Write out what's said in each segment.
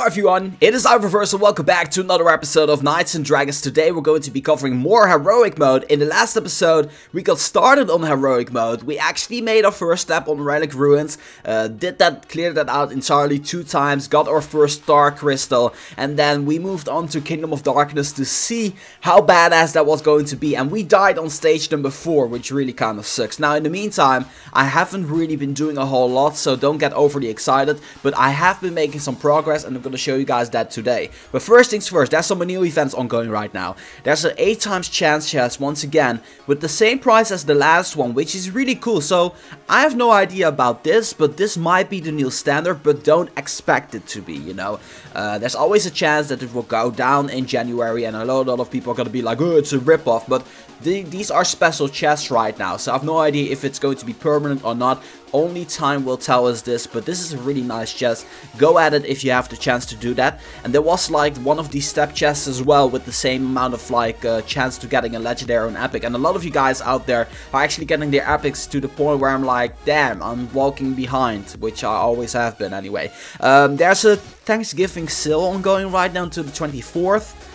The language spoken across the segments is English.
Hello everyone, it is Reversal. Welcome back to another episode of Knights and Dragons. Today we're going to be covering more heroic mode. In the last episode we got started on heroic mode. We actually made our first step on Relic Ruins, cleared that out entirely 2 times, got our first star crystal, and then we moved on to Kingdom of Darkness to see how badass that was going to be. And we died on stage number 4, which really kind of sucks. Now in the meantime, I haven't really been doing a whole lot, so don't get overly excited, but I have been making some progress and I'm going to show you guys that today. But first things first, there's some new events ongoing right now. There's an 8 times chance chest once again with the same price as the last one, which is really cool. So I have no idea about this, but this might be the new standard, but don't expect it to be, you know. There's always a chance that it will go down in January, and I know a lot of people are going to be like, oh, it's a ripoff, but these are special chests right now, so I have no idea if it's going to be permanent or not. Only time will tell us this, but this is a really nice chest. Go at it if you have the chance to do that. And there was like one of these step chests as well with the same amount of like chance to getting a legendary or an epic. And a lot of you guys out there are actually getting their epics to the point where I'm like, damn, I'm walking behind, which I always have been anyway. There's a Thanksgiving sale ongoing right now until the 24th.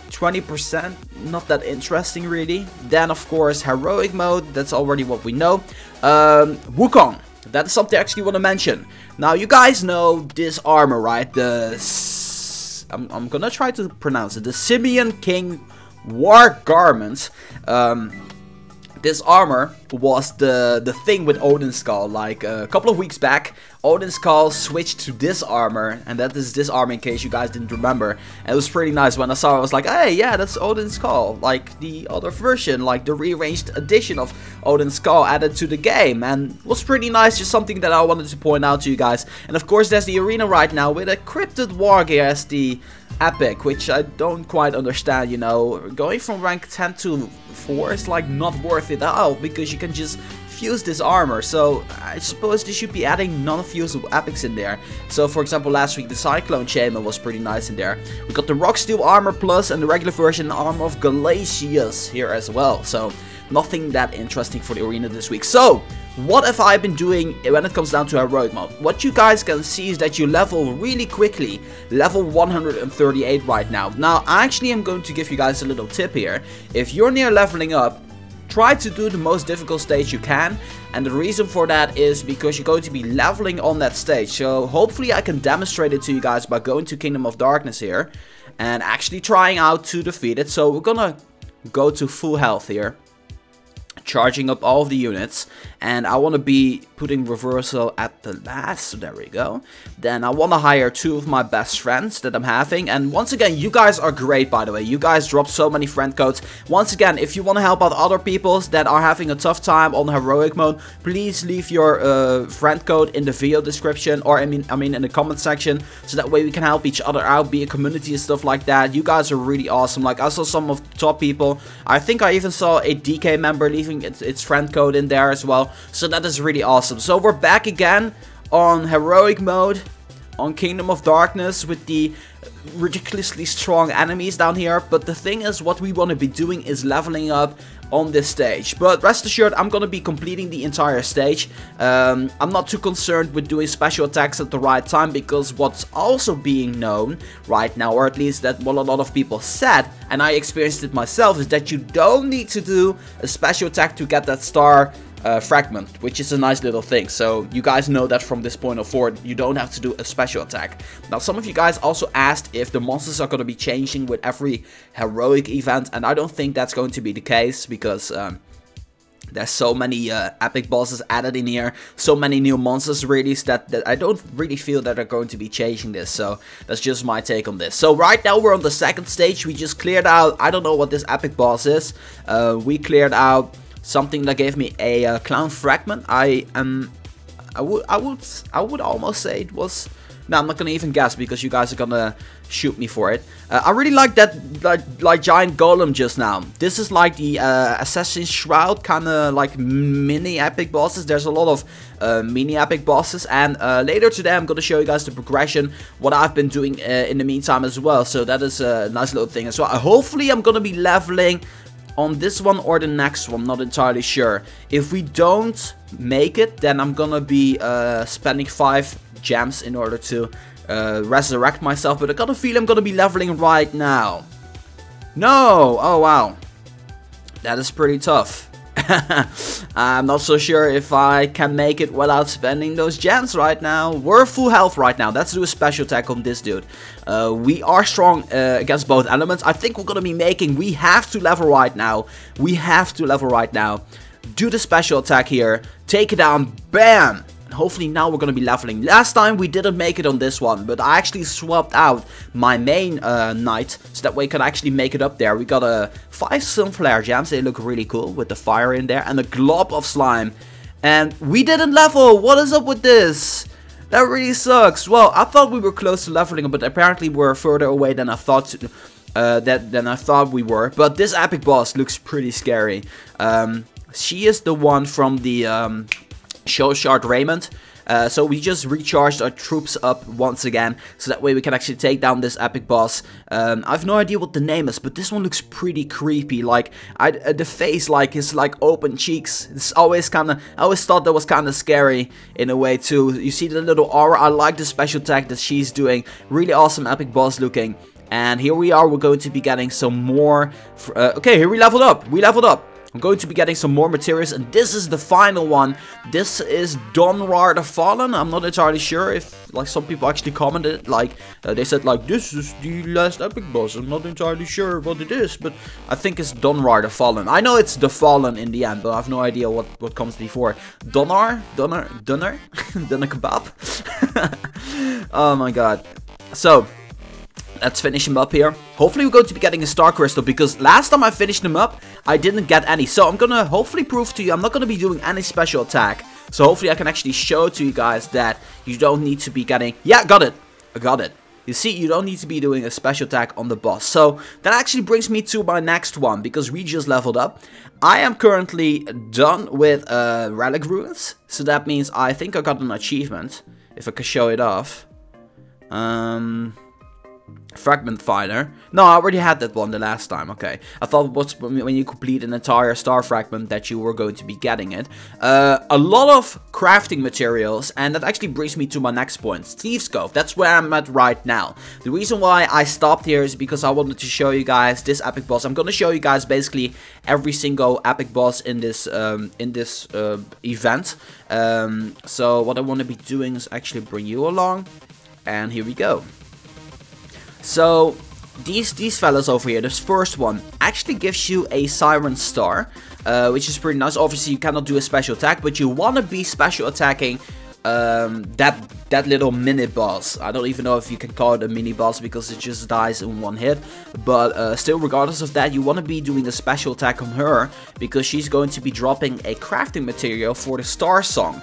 20%, not that interesting really. Then of course heroic mode, that's already what we know. Wukong, that is something I actually want to mention. Now you guys know this armor, right? I'm gonna try to pronounce it, the Simeon King War Garment. This armor was the thing with Odin's Skull. Like a couple of weeks back, Odin's Skull switched to this armor, and that is this armor in case you guys didn't remember. And it was pretty nice. When I saw it, I was like, hey, yeah, that's Odin's Skull, like the other version, like the rearranged edition of Odin's Skull added to the game, and it was pretty nice. Just something that I wanted to point out to you guys. And of course there's the arena right now with a Cryptid War Gear as the epic, which I don't quite understand, you know. Going from rank 10 to 4 is like not worth it at all, because you can just fuse this armor. So I suppose they should be adding non-fusible epics in there. So for example, last week the Cyclone Chamber was pretty nice in there. We got the Rock Steel Armor Plus and the regular version Armor of Glacius here as well. So nothing that interesting for the arena this week. So what have I been doing when it comes down to heroic mode? What you guys can see is that you level really quickly. Level 138 right now. Now I actually am going to give you guys a little tip here. If you're near leveling up, try to do the most difficult stage you can, and the reason for that is because you're going to be leveling on that stage. So hopefully I can demonstrate it to you guys by going to Kingdom of Darkness here and actually trying out to defeat it. So we're gonna go to full health here, charging up all of the units, and I want to be putting reversal at the last, so there we go. Then I want to hire 2 of my best friends that I'm having, and once again, you guys are great, by the way. You guys dropped so many friend codes. Once again, if you want to help out other people that are having a tough time on heroic mode, please leave your friend code in the video description, or I mean in the comment section, so that way we can help each other out, be a community and stuff like that. You guys are really awesome. Like I saw some of the top people. I think I even saw a DK member leaving its friend code in there as well. So that is really awesome. So we're back again on heroic mode on Kingdom of Darkness with the ridiculously strong enemies down here. But the thing is, what we want to be doing is leveling up on this stage. But rest assured, I'm going to be completing the entire stage. I'm not too concerned with doing special attacks at the right time, because what's also being known right now, or at least that what a lot of people said, and I experienced it myself, is that you don't need to do a special attack to get that star fragment, which is a nice little thing. So you guys know that from this point forward, you don't have to do a special attack. Now some of you guys also asked if the monsters are going to be changing with every heroic event, and I don't think that's going to be the case, because there's so many epic bosses added in here, so many new monsters released that I don't really feel that they're going to be changing this. So that's just my take on this. So right now we're on the second stage. We just cleared out, I don't know what this epic boss is. We cleared out something that gave me a clown fragment. I would almost say it was. No, I'm not gonna even guess, because you guys are gonna shoot me for it. I really like that like giant golem just now. This is like the Assassin's Shroud kind of like mini epic bosses. There's a lot of mini epic bosses, and later today I'm gonna show you guys the progression, what I've been doing in the meantime as well. So that is a nice little thing as well. Hopefully I'm gonna be leveling on this one or the next one, not entirely sure. If we don't make it, then I'm gonna be spending 5 gems in order to resurrect myself, but I got a feeling I'm gonna be leveling right now. No! Oh wow. That is pretty tough. I'm not so sure if I can make it without spending those gems right now. We're full health right now. Let's do a special attack on this dude. We are strong against both elements. I think we're gonna be making... We have to level right now. We have to level right now. Do the special attack here. Take it down. Bam! Hopefully now we're going to be leveling. Last time we didn't make it on this one, but I actually swapped out my main knight, so that way I could actually make it up there. We got 5 sunflower gems, they look really cool with the fire in there, and a glob of slime. And we didn't level, what is up with this? That really sucks. Well, I thought we were close to leveling, but apparently we're further away than I thought we were. But this epic boss looks pretty scary. She is the one from the... Show Shard Raymond. So we just recharged our troops up once again, so that way we can actually take down this epic boss. I have no idea what the name is, but this one looks pretty creepy. Like the face, like his like open cheeks. It's always kind of. I always thought that was kind of scary in a way too. You see the little aura. I like the special attack that she's doing. Really awesome epic boss looking. And here we are. We're going to be getting some more. Okay, here we leveled up. We leveled up. I'm going to be getting some more materials, and this is the final one. This is Donrar the Fallen. I'm not entirely sure if, like, some people actually commented, like, they said, like, this is the last epic boss. I'm not entirely sure what it is, but I think it's Donrar the Fallen. I know it's the Fallen in the end, but I have no idea what comes before. Donnar kebab? Oh my god. So... let's finish him up here. Hopefully we're going to be getting a star crystal, because last time I finished him up, I didn't get any. So I'm gonna hopefully prove to you I'm not gonna be doing any special attack. So hopefully I can actually show to you guys that you don't need to be getting... Yeah, got it. I got it. You see, you don't need to be doing a special attack on the boss. So that actually brings me to my next one, because we just leveled up. I am currently done with relic ruins. So that means I think I got an achievement, if I can show it off. Fragment finder. No, I already had that one the last time. Okay, I thought it was when you complete an entire star fragment that you were going to be getting it. A lot of crafting materials, and that actually brings me to my next point, Thieves Cove. That's where I'm at right now. The reason why I stopped here is because I wanted to show you guys this epic boss. I'm gonna show you guys basically every single epic boss in this event. So what I want to be doing is actually bring you along, and here we go. So, these fellas over here, this first one, actually gives you a Siren Star, which is pretty nice. Obviously, you cannot do a special attack, but you want to be special attacking that little mini boss. I don't even know if you can call it a mini boss, because it just dies in one hit. But still, regardless of that, you want to be doing a special attack on her, because she's going to be dropping a crafting material for the Star Song.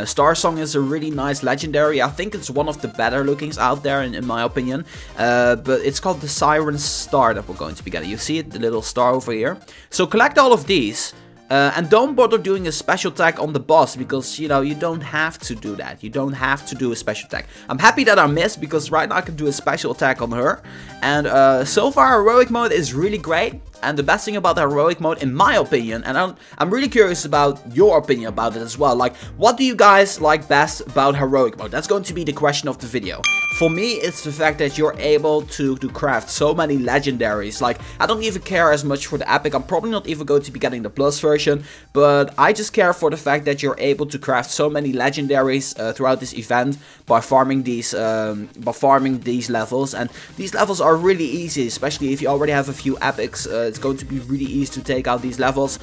Star Song is a really nice legendary. I think it's one of the better lookings out there in my opinion. But it's called the Siren Star that we're going to be getting. You see it, the little star over here. So collect all of these. And don't bother doing a special attack on the boss, because, you know, you don't have to do that. You don't have to do a special attack. I'm happy that I missed, because right now I can do a special attack on her. And so far, heroic mode is really great. And the best thing about the heroic mode, in my opinion, and I'm really curious about your opinion about it as well. Like, what do you guys like best about heroic mode? That's going to be the question of the video. For me, it's the fact that you're able to craft so many legendaries. Like, I don't even care as much for the epic. I'm probably not even going to be getting the plus version. But I just care for the fact that you're able to craft so many legendaries throughout this event by farming these levels. And these levels are really easy, especially if you already have a few epics. It's going to be really easy to take out these levels.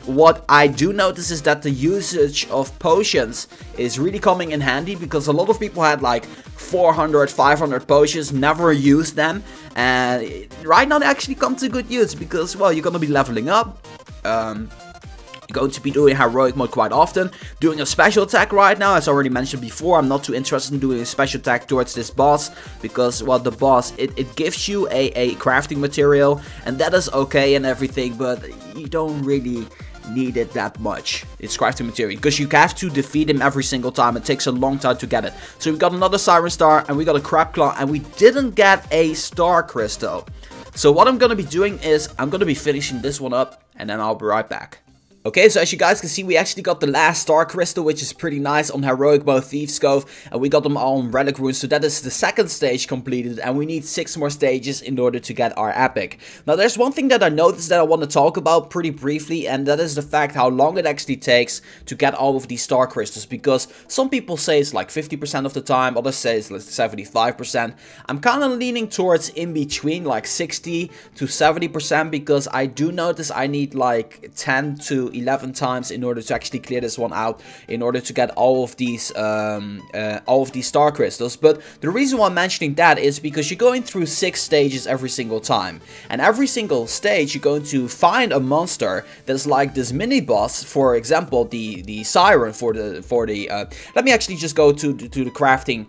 What I do notice is that the usage of potions is really coming in handy, because a lot of people had like 400, 500 potions, never used them, and right now they actually come to good use, because, well, you're gonna be leveling up. You're going to be doing heroic mode quite often, doing a special attack right now. As I already mentioned before, I'm not too interested in doing a special attack towards this boss, because, well, the boss, it gives you a crafting material, and that is okay and everything, but you don't really need it that much. It's crafting material, because you have to defeat him every single time. It takes a long time to get it. So we got another Siren Star, and we got a Crab Claw, and we didn't get a Star Crystal. So what I'm going to be doing is, I'm going to be finishing this one up, and then I'll be right back. Okay, so as you guys can see, we actually got the last star crystal, which is pretty nice on heroic mode Thieves Cove, and we got them all on relic runes, so that is the second stage completed, and we need 6 more stages in order to get our epic. Now there's one thing that I noticed that I want to talk about pretty briefly, and that is the fact how long it actually takes to get all of these star crystals, because some people say it's like 50% of the time, others say it's like 75%. I'm kind of leaning towards in between, like 60 to 70%, because I do notice I need like 10 to 11 times in order to actually clear this one out, in order to get all of these star crystals. But the reason why I'm mentioning that is because you're going through 6 stages every single time, and every single stage you're going to find a monster that's like this mini boss. For example, the siren for the let me actually just go to the crafting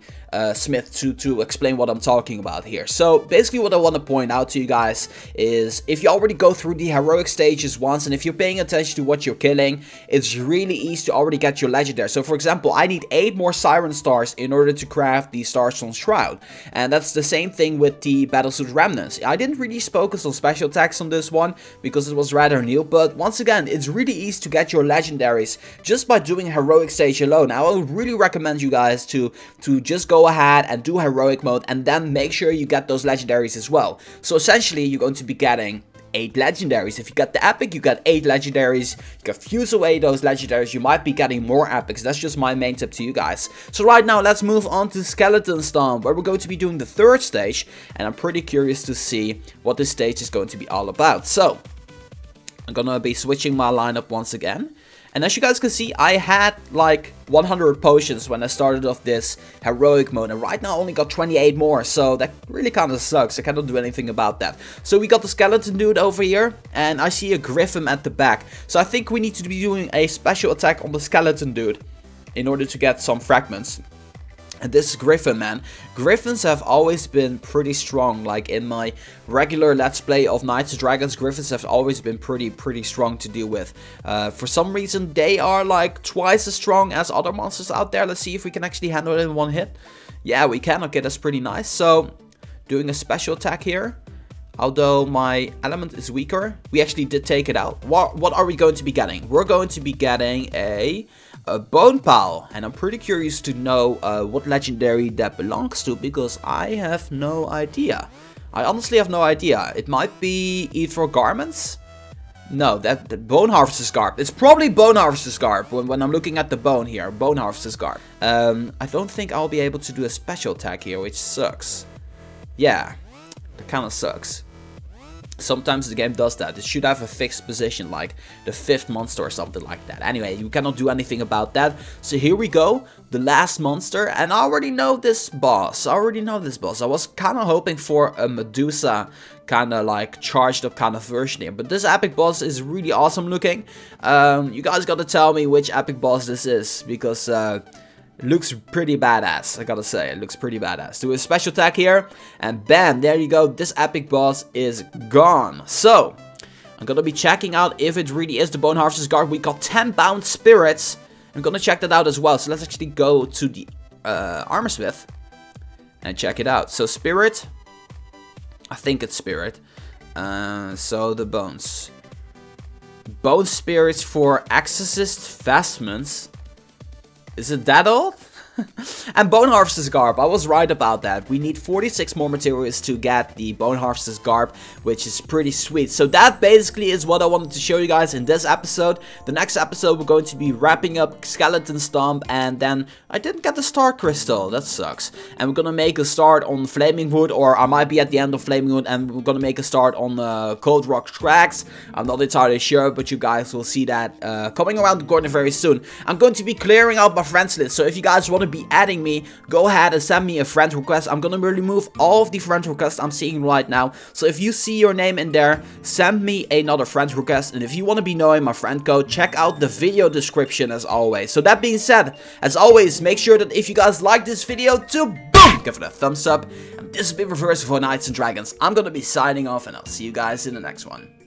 smith to explain what I'm talking about here. So basically what I want to point out to you guys is, if you already go through the heroic stages once, and if you're paying attention to what you're killing, it's really easy to already get your legendary. So for example, I need 8 more siren stars in order to craft the Starstone Shroud, and that's the same thing with the Battlesuit Remnants. I didn't really focus on special attacks on this one because it was rather new, but once again, it's really easy to get your legendaries just by doing heroic stage alone. I would really recommend you guys to just go ahead and do heroic mode, and then make sure you get those legendaries as well. So essentially you're going to be getting 8 legendaries. If you get the epic, you got 8 legendaries. You can fuse away those legendaries. You might be getting more epics. That's just my main tip to you guys. So right now, let's move on to Skeleton Stomp, where we're going to be doing the 3rd stage, and I'm pretty curious to see what this stage is going to be all about. So I'm gonna be switching my lineup once again. And as you guys can see, I had like 100 potions when I started off this heroic mode, and right now I only got 28 more, so that really kind of sucks. I cannot do anything about that. So we got the skeleton dude over here, and I see a griffin at the back. So I think we need to be doing a special attack on the skeleton dude in order to get some fragments. And this griffin, man, griffins have always been pretty strong. Like in my regular let's play of Knights and Dragons, griffins have always been pretty strong to deal with. For some reason they are like twice as strong as other monsters out there. Let's see if we can actually handle it in one hit. Yeah, we can. Okay, that's pretty nice. So doing a special attack here. Although my element is weaker, we actually did take it out. What are we going to be getting? We're going to be getting a bone pal, and I'm pretty curious to know what legendary that belongs to, because I have no idea. I honestly have no idea. It might be Eat for Garments. No, that Bone Harvester's Garb. It's probably Bone Harvester's Garb when I'm looking at the bone here. Bone Harvester's Garb. I don't think I'll be able to do a special attack here, which sucks. Yeah, that kind of sucks. Sometimes the game does that. It should have a fixed position, like the 5th monster or something like that. Anyway, you cannot do anything about that. So here we go, the last monster, and I already know this boss. I was kind of hoping for a Medusa kind of like charged up kind of version here, but this epic boss is really awesome looking. You guys gotta tell me which epic boss this is, because it looks pretty badass, I gotta say. It looks pretty badass. Do a special attack here, and bam, there you go. This epic boss is gone. So, I'm gonna be checking out if it really is the Bone Harvester's Guard. We got 10 bound spirits. I'm gonna check that out as well. So let's actually go to the armor smith and check it out. So spirit, I think it's spirit. So the bones. Bone spirits for exorcist vestments. Is it that old? And Bone Harvester's Garb, I was right about that. We need 46 more materials to get the Bone Harvester's Garb, which is pretty sweet. So that basically is what I wanted to show you guys in this episode. The next episode we're going to be wrapping up Skeleton Stomp, and then I didn't get the Star Crystal, that sucks. And we're gonna make a start on Flaming Wood, or I might be at the end of Flaming Wood, and we're gonna make a start on Cold Rock Tracks. I'm not entirely sure, but you guys will see that coming around the corner very soon. I'm going to be clearing out my friends list, so if you guys want to be adding me, go ahead and send me a friend request. I'm gonna remove all of the friend requests I'm seeing right now, so if you see your name in there, send me another friend request. And if you want to be knowing my friend code, check out the video description as always. So that being said, as always, make sure that if you guys like this video, to boom, give it a thumbs up. And this has been Reversal for Knights and Dragons. I'm gonna be signing off, and I'll see you guys in the next one.